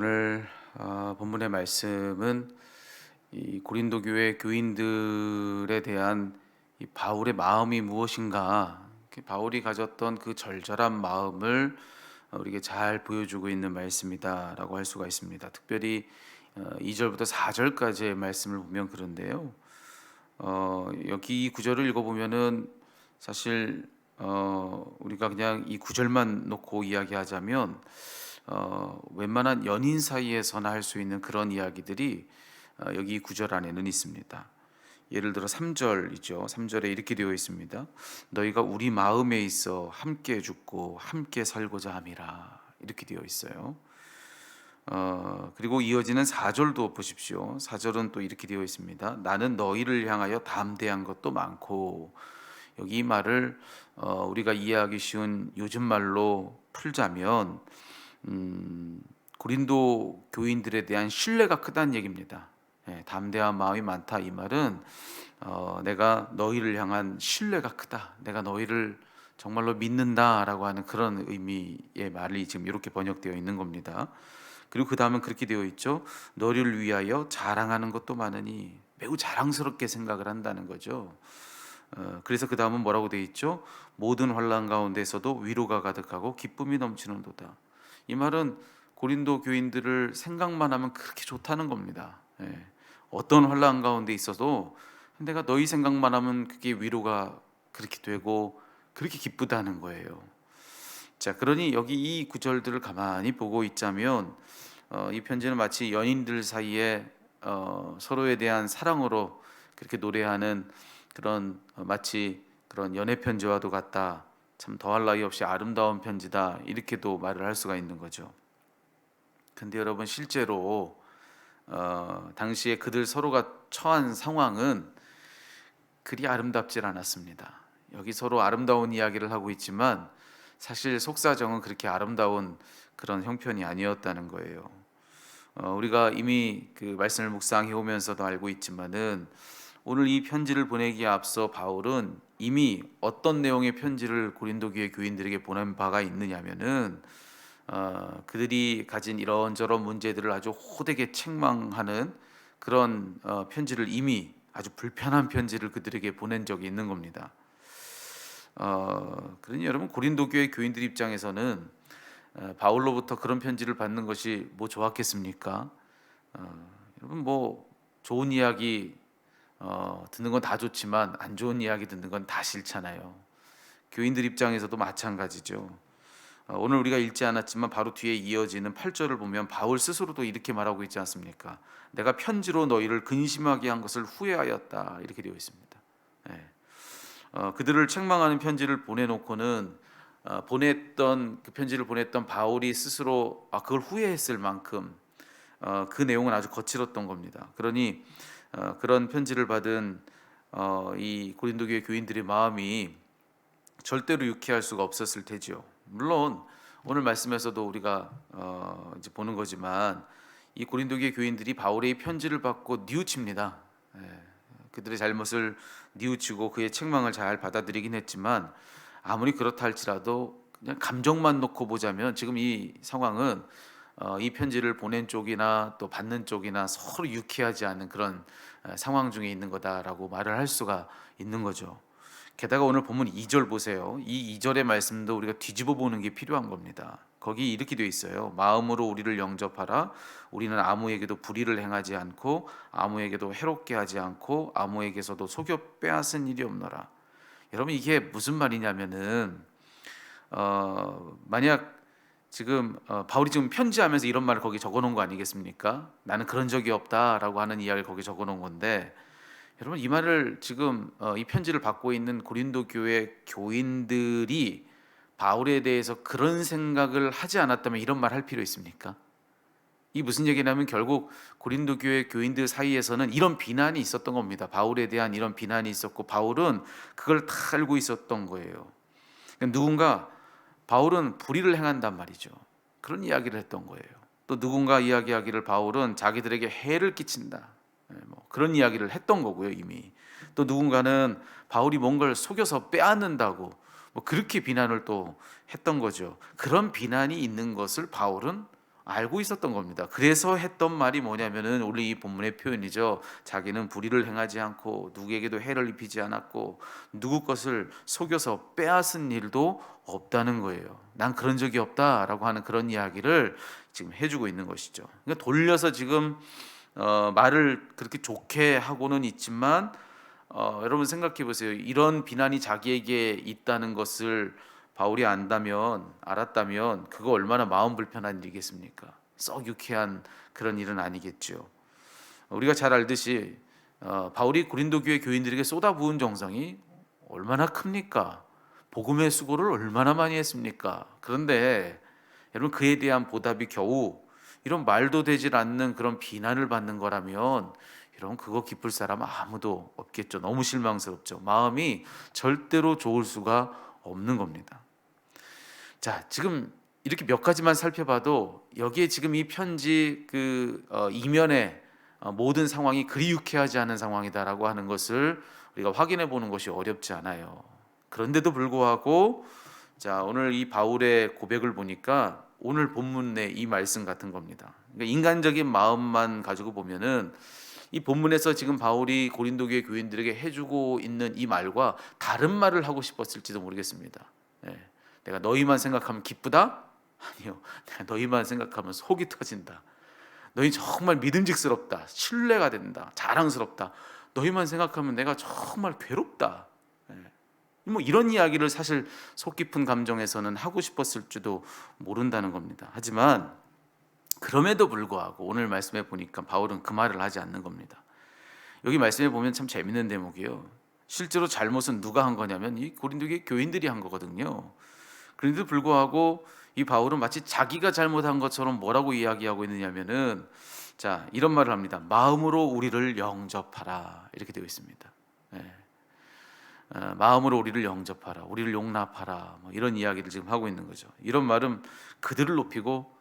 오늘 본문의 말씀은 이 고린도 교회 교인들에 대한 이 바울의 마음이 무엇인가, 바울이 가졌던 그 절절한 마음을 우리에게 잘 보여주고 있는 말씀이다라고 할 수가 있습니다. 특별히 2절부터 4절까지의 말씀을 보면 그런데요. 여기 이 구절을 읽어보면은 사실 우리가 그냥 이 구절만 놓고 이야기하자면 웬만한 연인 사이에서나 할 수 있는 그런 이야기들이 여기 구절 안에는 있습니다. 예를 들어 3절이죠. 3절에 이렇게 되어 있습니다. 너희가 우리 마음에 있어 함께 죽고 함께 살고자 함이라, 이렇게 되어 있어요. 그리고 이어지는 4절도 보십시오. 4절은 또 이렇게 되어 있습니다. 나는 너희를 향하여 담대한 것도 많고. 여기 이 말을 우리가 이해하기 쉬운 요즘 말로 풀자면 고린도 교인들에 대한 신뢰가 크다는 얘기입니다. 담대한 마음이 많다, 이 말은 내가 너희를 향한 신뢰가 크다, 내가 너희를 정말로 믿는다라고 하는 그런 의미의 말이 지금 이렇게 번역되어 있는 겁니다. 그리고 그 다음은 그렇게 되어 있죠. 너희를 위하여 자랑하는 것도 많으니, 매우 자랑스럽게 생각을 한다는 거죠. 그래서 그 다음은 뭐라고 되어 있죠? 모든 환난 가운데서도 위로가 가득하고 기쁨이 넘치는도다. 이 말은 고린도 교인들을 생각만 하면 그렇게 좋다는 겁니다. 어떤 환난 가운데 있어도 내가 너희 생각만 하면 그게 위로가 그렇게 되고 그렇게 기쁘다는 거예요. 자, 그러니 여기 이 구절들을 가만히 보고 있자면 이 편지는 마치 연인들 사이에 서로에 대한 사랑으로 그렇게 노래하는 그런 마치 그런 연애 편지와도 같다. 참 더할 나위 없이 아름다운 편지다, 이렇게도 말을 할 수가 있는 거죠. 근데 여러분, 실제로 당시에 그들 서로가 처한 상황은 그리 아름답질 않았습니다. 여기 서로 아름다운 이야기를 하고 있지만 사실 속사정은 그렇게 아름다운 그런 형편이 아니었다는 거예요. 우리가 이미 그 말씀을 묵상해 오면서도 알고 있지만은 오늘 이 편지를 보내기에 앞서 바울은 이미 어떤 내용의 편지를 고린도 교회 교인들에게 보낸 바가 있느냐면은 그들이 가진 이런저런 문제들을 아주 호되게 책망하는 그런 편지를, 이미 아주 불편한 편지를 그들에게 보낸 적이 있는 겁니다. 그러니 여러분, 고린도 교회 교인들 입장에서는 바울로부터 그런 편지를 받는 것이 뭐 좋았겠습니까? 여러분, 뭐 좋은 이야기 듣는 건 다 좋지만 안 좋은 이야기 듣는 건 다 싫잖아요. 교인들 입장에서도 마찬가지죠. 오늘 우리가 읽지 않았지만 바로 뒤에 이어지는 8절을 보면 바울 스스로도 이렇게 말하고 있지 않습니까? 내가 편지로 너희를 근심하게 한 것을 후회하였다, 이렇게 되어 있습니다. 그들을 책망하는 편지를 보내놓고는 보냈던 그 편지를 보냈던 바울이 스스로 그걸 후회했을 만큼 그 내용은 아주 거칠었던 겁니다. 그러니 그런 편지를 받은 이 고린도 교회 교인들의 마음이 절대로 유쾌할 수가 없었을 테지요. 물론 오늘 말씀에서도 우리가 이제 보는 거지만 이 고린도 교회 교인들이 바울의 편지를 받고 뉘우칩니다. 그들의 잘못을 뉘우치고 그의 책망을 잘 받아들이긴 했지만, 아무리 그렇다 할지라도 그냥 감정만 놓고 보자면 지금 이 상황은 이 편지를 보낸 쪽이나 또 받는 쪽이나 서로 유쾌하지 않은 그런 상황 중에 있는 거다라고 말을 할 수가 있는 거죠. 게다가 오늘 본문 2절 보세요. 이 2절의 말씀도 우리가 뒤집어 보는 게 필요한 겁니다. 거기 이렇게 되어 있어요. 마음으로 우리를 영접하라. 우리는 아무에게도 불의를 행하지 않고 아무에게도 해롭게 하지 않고 아무에게서도 속여 빼앗은 일이 없노라. 여러분, 이게 무슨 말이냐면은 만약 지금 바울이 지금 편지하면서 이런 말을 거기 적어놓은 거 아니겠습니까? 나는 그런 적이 없다라고 하는 이야기를 거기 적어놓은 건데, 여러분, 이 말을 지금 이 편지를 받고 있는 고린도 교회 교인들이 바울에 대해서 그런 생각을 하지 않았다면 이런 말 할 필요 있습니까? 이 무슨 얘기냐면 결국 고린도 교회 교인들 사이에서는 이런 비난이 있었던 겁니다. 바울에 대한 이런 비난이 있었고 바울은 그걸 다 알고 있었던 거예요. 누군가 바울은 불의를 행한단 말이죠. 그런 이야기를 했던 거예요. 또 누군가 이야기하기를 바울은 자기들에게 해를 끼친다, 뭐 그런 이야기를 했던 거고요, 이미. 또 누군가는 바울이 뭔가를 속여서 빼앗는다고 뭐 그렇게 비난을 또 했던 거죠. 그런 비난이 있는 것을 바울은 알고 있었던 겁니다. 그래서 했던 말이 뭐냐면은 오늘 이 본문의 표현이죠. 자기는 불의를 행하지 않고 누구에게도 해를 입히지 않았고 누구 것을 속여서 빼앗은 일도 없다는 거예요. 난 그런 적이 없다라고 하는 그런 이야기를 지금 해주고 있는 것이죠. 그러니까 돌려서 지금 말을 그렇게 좋게 하고는 있지만 여러분 생각해 보세요. 이런 비난이 자기에게 있다는 것을 바울이 알았다면 그거 얼마나 마음 불편한 일이겠습니까? 썩 유쾌한 그런 일은 아니겠죠. 우리가 잘 알듯이 바울이 고린도 교회 교인들에게 쏟아부은 정성이 얼마나 큽니까? 복음의 수고를 얼마나 많이 했습니까? 그런데 여러분 그에 대한 보답이 겨우 이런 말도 되질 않는 그런 비난을 받는 거라면 여러분 그거 기쁠 사람 아무도 없겠죠. 너무 실망스럽죠. 마음이 절대로 좋을 수가 없는 겁니다. 자, 지금 이렇게 몇 가지만 살펴봐도 여기에 지금 이 편지 이면에 모든 상황이 그리 유쾌하지 않은 상황이다라고 하는 것을 우리가 확인해 보는 것이 어렵지 않아요. 그런데도 불구하고 자, 오늘 이 바울의 고백을 보니까 오늘 본문의 이 말씀 같은 겁니다. 그러니까 인간적인 마음만 가지고 보면은 이 본문에서 지금 바울이 고린도 교회 교인들에게 해주고 있는 이 말과 다른 말을 하고 싶었을지도 모르겠습니다. 예. 내가 너희만 생각하면 기쁘다? 아니요. 내가 너희만 생각하면 속이 터진다. 너희 정말 믿음직스럽다. 신뢰가 된다. 자랑스럽다. 너희만 생각하면 내가 정말 괴롭다. 예. 뭐 이런 이야기를 사실 속 깊은 감정에서는 하고 싶었을지도 모른다는 겁니다. 하지만 그럼에도 불구하고 오늘 말씀에 보니까 바울은 그 말을 하지 않는 겁니다. 여기 말씀에 보면 참 재밌는 대목이에요. 실제로 잘못은 누가 한 거냐면 이 고린도 교인들이 한 거거든요. 그런데도 불구하고 이 바울은 마치 자기가 잘못한 것처럼 뭐라고 이야기하고 있느냐면은 자 이런 말을 합니다. 마음으로 우리를 영접하라 이렇게 되어 있습니다. 네. 마음으로 우리를 영접하라, 우리를 용납하라 뭐 이런 이야기를 지금 하고 있는 거죠. 이런 말은 그들을 높이고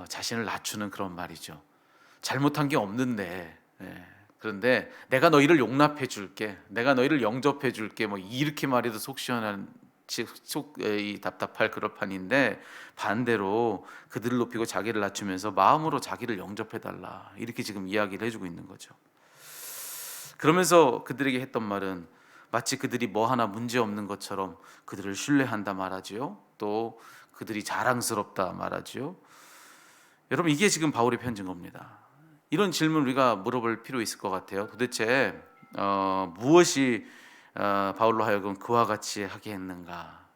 자신을 낮추는 그런 말이죠. 잘못한 게 없는데 그런데 내가 너희를 용납해 줄게, 내가 너희를 영접해 줄게 뭐 이렇게 말해도 속 시원한 이 답답할 그럴 판인데 반대로 그들을 높이고 자기를 낮추면서 마음으로 자기를 영접해 달라 이렇게 지금 이야기를 해주고 있는 거죠. 그러면서 그들에게 했던 말은 마치 그들이 뭐 하나 문제 없는 것처럼 그들을 신뢰한다 말하지요. 또 그들이 자랑스럽다 말하지요. 여러분 이게 지금 바울의 편지인 겁니다. 이런 질문 우리가 물어볼 필요 있을 것 같아요. 도대체 무엇이 바울로 하여금 그와 같이 하게 했는가?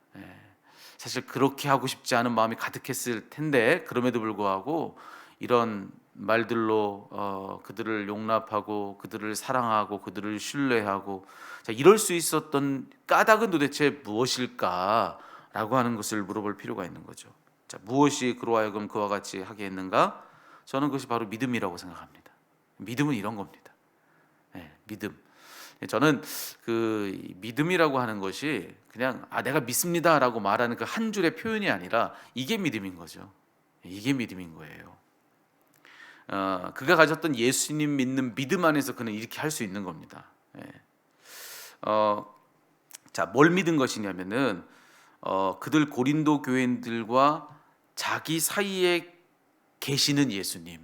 사실 그렇게 하고 싶지 않은 마음이 가득했을 텐데 그럼에도 불구하고 이런 말들로 그들을 용납하고 그들을 사랑하고 그들을 신뢰하고 자, 이럴 수 있었던 까닭은 도대체 무엇일까라고 하는 것을 물어볼 필요가 있는 거죠. 자, 무엇이 그로 하여금 그와 같이 하게 했는가? 저는 그것이 바로 믿음이라고 생각합니다. 믿음은 이런 겁니다. 믿음. 저는 그 믿음이라고 하는 것이 그냥 내가 믿습니다라고 말하는 그 한 줄의 표현이 아니라 이게 믿음인 거죠. 이게 믿음인 거예요. 그가 가졌던 예수님 믿는 믿음 안에서 그는 이렇게 할 수 있는 겁니다. 자, 뭘 믿은 것이냐면은 그들 고린도 교인들과 자기 사이에 계시는 예수님,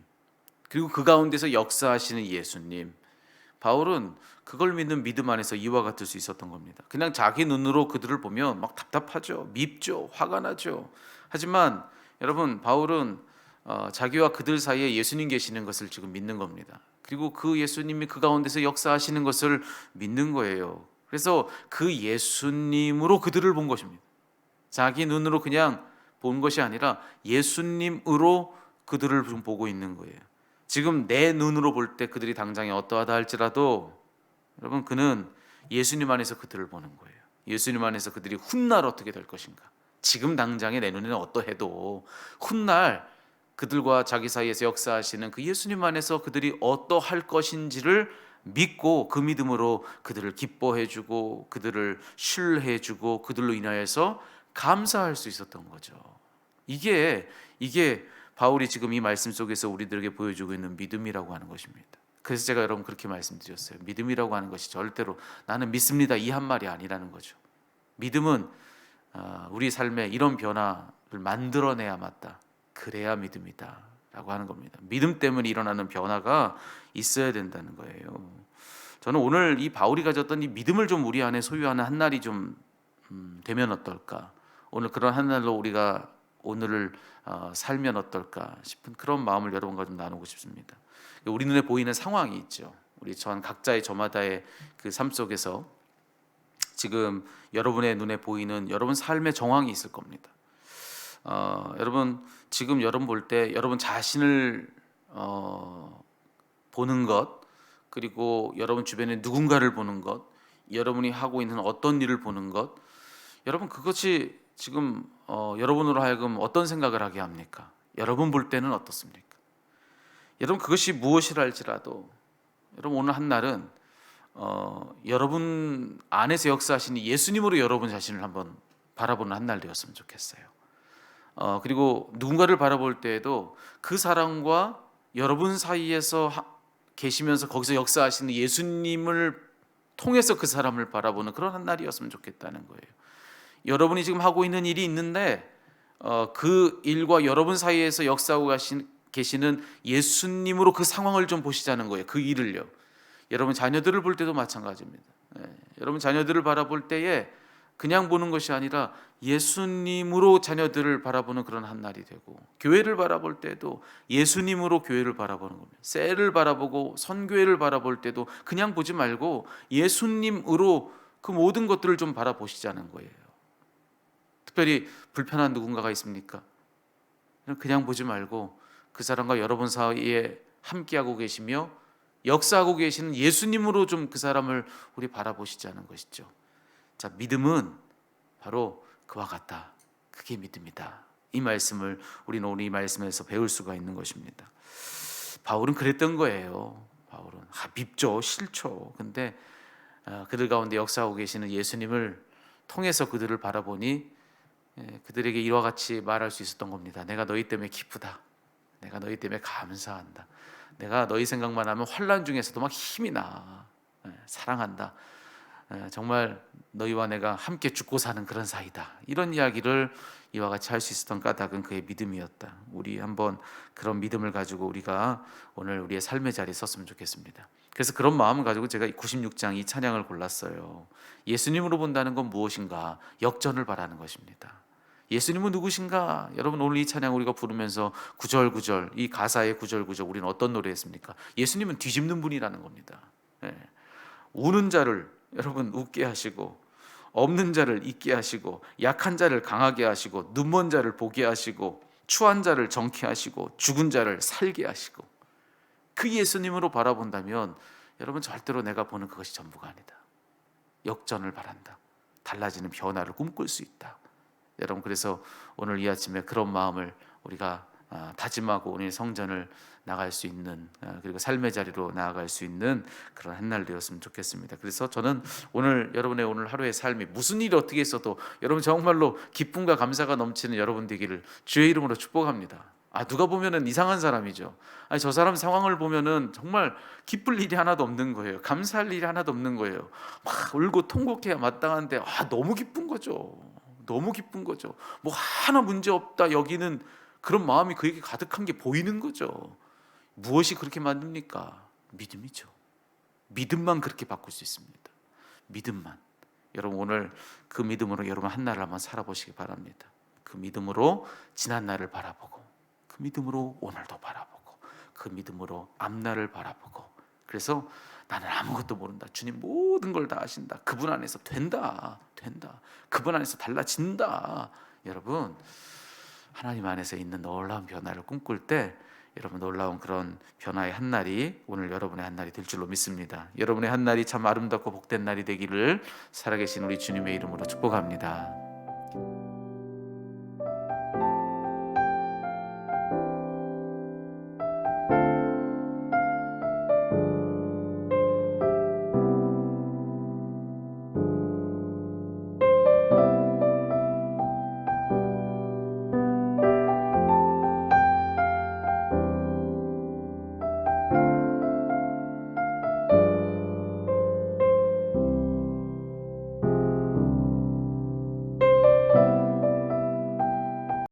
그리고 그 가운데서 역사하시는 예수님. 바울은 그걸 믿는 믿음 안에서 이와 같을 수 있었던 겁니다. 그냥 자기 눈으로 그들을 보면 막 답답하죠, 밉죠, 화가 나죠. 하지만 여러분 바울은 자기와 그들 사이에 예수님 계시는 것을 지금 믿는 겁니다. 그리고 그 예수님이 그 가운데서 역사하시는 것을 믿는 거예요. 그래서 그 예수님으로 그들을 본 것입니다. 자기 눈으로 그냥 본 것이 아니라 예수님으로 그들을 보고 있는 거예요. 지금 내 눈으로 볼 때 그들이 당장에 어떠하다 할지라도 여러분 그는 예수님 안에서 그들을 보는 거예요. 예수님 안에서 그들이 훗날 어떻게 될 것인가. 지금 당장에 내 눈에는 어떠해도 훗날 그들과 자기 사이에서 역사하시는 그 예수님 안에서 그들이 어떠할 것인지를 믿고 그 믿음으로 그들을 기뻐해주고 그들을 신뢰해주고 그들로 인하여서 감사할 수 있었던 거죠. 이게 바울이 지금 이 말씀 속에서 우리들에게 보여주고 있는 믿음이라고 하는 것입니다. 그래서 제가 여러분 그렇게 말씀드렸어요. 믿음이라고 하는 것이 절대로 나는 믿습니다 이 한 말이 아니라는 거죠. 믿음은 우리 삶에 이런 변화를 만들어내야 맞다. 그래야 믿음이다. 라고 하는 겁니다. 믿음 때문에 일어나는 변화가 있어야 된다는 거예요. 저는 오늘 이 바울이 가졌던 이 믿음을 좀 우리 안에 소유하는 한 날이 좀 되면 어떨까? 오늘 그런 한 날로 우리가 오늘을 살면 어떨까 싶은 그런 마음을 여러분과 좀 나누고 싶습니다. 우리 눈에 보이는 상황이 있죠. 우리 각자의 저마다의 그 삶 속에서 지금 여러분의 눈에 보이는 여러분 삶의 정황이 있을 겁니다. 여러분 지금 여러분 볼 때 여러분 자신을 보는 것, 그리고 여러분 주변에 누군가를 보는 것, 여러분이 하고 있는 어떤 일을 보는 것, 여러분 그것이 지금 여러분으로 하여금 어떤 생각을 하게 합니까? 여러분 볼 때는 어떻습니까? 여러분 그것이 무엇이라 할지라도 여러분 오늘 한 날은 여러분 안에서 역사하시는 예수님으로 여러분 자신을 한번 바라보는 한 날 되었으면 좋겠어요. 그리고 누군가를 바라볼 때에도 그 사람과 여러분 사이에서 계시면서 거기서 역사하시는 예수님을 통해서 그 사람을 바라보는 그런 한 날이었으면 좋겠다는 거예요. 여러분이 지금 하고 있는 일이 있는데 그 일과 여러분 사이에서 역사하고 계시는 예수님으로 그 상황을 좀 보시자는 거예요. 그 일을요. 여러분 자녀들을 볼 때도 마찬가지입니다. 여러분 자녀들을 바라볼 때에 그냥 보는 것이 아니라 예수님으로 자녀들을 바라보는 그런 한 날이 되고, 교회를 바라볼 때도 예수님으로 교회를 바라보는 겁니다. 셀을 바라보고 선교회를 바라볼 때도 그냥 보지 말고 예수님으로 그 모든 것들을 좀 바라보시자는 거예요. 특별히 불편한 누군가가 있습니까? 그냥 보지 말고 그 사람과 여러분 사이에 함께하고 계시며 역사하고 계시는 예수님으로 좀 그 사람을 우리 바라보시자는 것이죠. 자, 믿음은 바로 그와 같다. 그게 믿음이다. 이 말씀을 우리는 오늘 이 말씀에서 배울 수가 있는 것입니다. 바울은 그랬던 거예요. 바울은 밉죠, 싫죠. 근데 그들 가운데 역사하고 계시는 예수님을 통해서 그들을 바라보니 그들에게 이와 같이 말할 수 있었던 겁니다. 내가 너희 때문에 기쁘다. 내가 너희 때문에 감사한다. 내가 너희 생각만 하면 환난 중에서도 막 힘이 나. 사랑한다. 정말 너희와 내가 함께 죽고 사는 그런 사이다. 이런 이야기를 이와 같이 할 수 있었던 까닭은 그의 믿음이었다. 우리 한번 그런 믿음을 가지고 우리가 오늘 우리의 삶의 자리에 섰으면 좋겠습니다. 그래서 그런 마음을 가지고 제가 96장 이 찬양을 골랐어요. 예수님으로 본다는 건 무엇인가? 역전을 바라는 것입니다. 예수님은 누구신가? 여러분 오늘 이 찬양 우리가 부르면서 구절구절, 이 가사의 구절구절 우리는 어떤 노래했습니까? 예수님은 뒤집는 분이라는 겁니다. 우는 자를 여러분 웃게 하시고, 없는 자를 있게 하시고, 약한 자를 강하게 하시고, 눈먼 자를 보게 하시고, 추한 자를 정케 하시고, 죽은 자를 살게 하시고, 그 예수님으로 바라본다면 여러분 절대로 내가 보는 그것이 전부가 아니다. 역전을 바란다. 달라지는 변화를 꿈꿀 수 있다. 여러분 그래서 오늘 이 아침에 그런 마음을 우리가 다짐하고 오늘 성전을 나갈 수 있는, 그리고 삶의 자리로 나아갈 수 있는 그런 한 날 되었으면 좋겠습니다. 그래서 저는 오늘 여러분의 오늘 하루의 삶이 무슨 일이 어떻게 있어도 여러분 정말로 기쁨과 감사가 넘치는 여러분 되기를 주의 이름으로 축복합니다. 누가 보면은 이상한 사람이죠. 저 사람 상황을 보면은 정말 기쁠 일이 하나도 없는 거예요. 감사할 일이 하나도 없는 거예요. 막 울고 통곡해야 마땅한데 너무 기쁜 거죠. 너무 기쁜 거죠. 뭐 하나 문제 없다 여기는 그런 마음이 그에게 가득한 게 보이는 거죠. 무엇이 그렇게 만듭니까? 믿음이죠. 믿음만 그렇게 바꿀 수 있습니다. 믿음만. 여러분 오늘 그 믿음으로 여러분 한 날을 한번 살아보시기 바랍니다. 그 믿음으로 지난 날을 바라보고, 그 믿음으로 오늘도 바라보고, 그 믿음으로 앞날을 바라보고, 그래서 나는 아무것도 모른다. 주님 모든 걸 다 아신다. 그분 안에서 된다. 그분 안에서 달라진다. 여러분 하나님 안에서 있는 놀라운 변화를 꿈꿀 때 여러분 놀라운 그런 변화의 한 날이 오늘 여러분의 한 날이 될 줄로 믿습니다. 여러분의 한 날이 참 아름답고 복된 날이 되기를 살아계신 우리 주님의 이름으로 축복합니다.